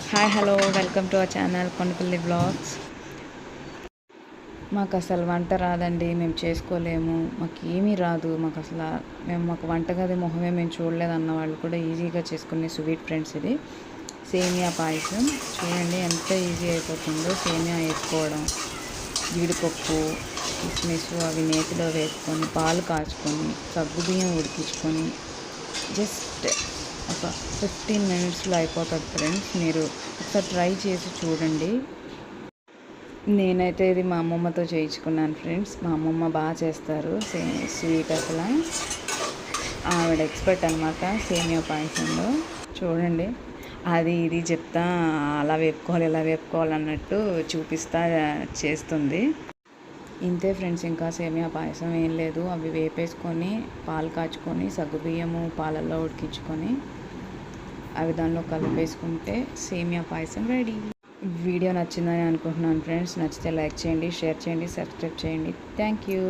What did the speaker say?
Hi hello welcome to our channel Kondapalli blogs. మాకు అసలు వంట రాదండి, మేము చేసుకోలేము, మాకు ఏమీ రాదు, మాకు వంటగది మొహమే మేము చూడలేదన్న వాళ్ళు కూడా ఈజీగా చేసుకునే స్వీట్ ఫ్రెండ్స్ ఇది సేమియా పాయసం. చూడండి ఎంత ఈజీ అయిపోతుందో. సేమియా వేసుకోవడం, జీడిపప్పు కిస్మిస్ అవి నేతిలో వేసుకొని పాలు కాచుకొని సగ్గుబియ్యం ఉడికించుకొని జస్ట్ ఒక 15 మినిట్స్లో అయిపోతుంది ఫ్రెండ్స్. మీరు ఒకసారి ట్రై చేసి చూడండి. నేనైతే ఇది మా అమ్మమ్మతో చేయించుకున్నాను ఫ్రెండ్స్. మా అమ్మమ్మ బాగా చేస్తారు స్వీట్. అసలు ఆవిడ ఎక్స్పర్ట్ అనమాట సేమియా పాయసంలో. చూడండి, అది ఇది చెప్తా, అలా వేపుకోవాలి ఇలా వేపుకోవాలి అన్నట్టు చూపిస్తా చేస్తుంది. ఇంతే ఫ్రెండ్స్, ఇంకా సేమియా పాయసం ఏం లేదు. అవి వేపేసుకొని పాలు కాచుకొని సగ్గుబియ్యము పాలల్లో ఉడికించుకొని అవి దానిలో కలిపేసుకుంటే సేమియా పాయసం రెడీ. వీడియో నచ్చిందని అనుకుంటున్నాను ఫ్రెండ్స్. నచ్చితే లైక్ చేయండి, షేర్ చేయండి, సబ్స్క్రైబ్ చేయండి. Thank you.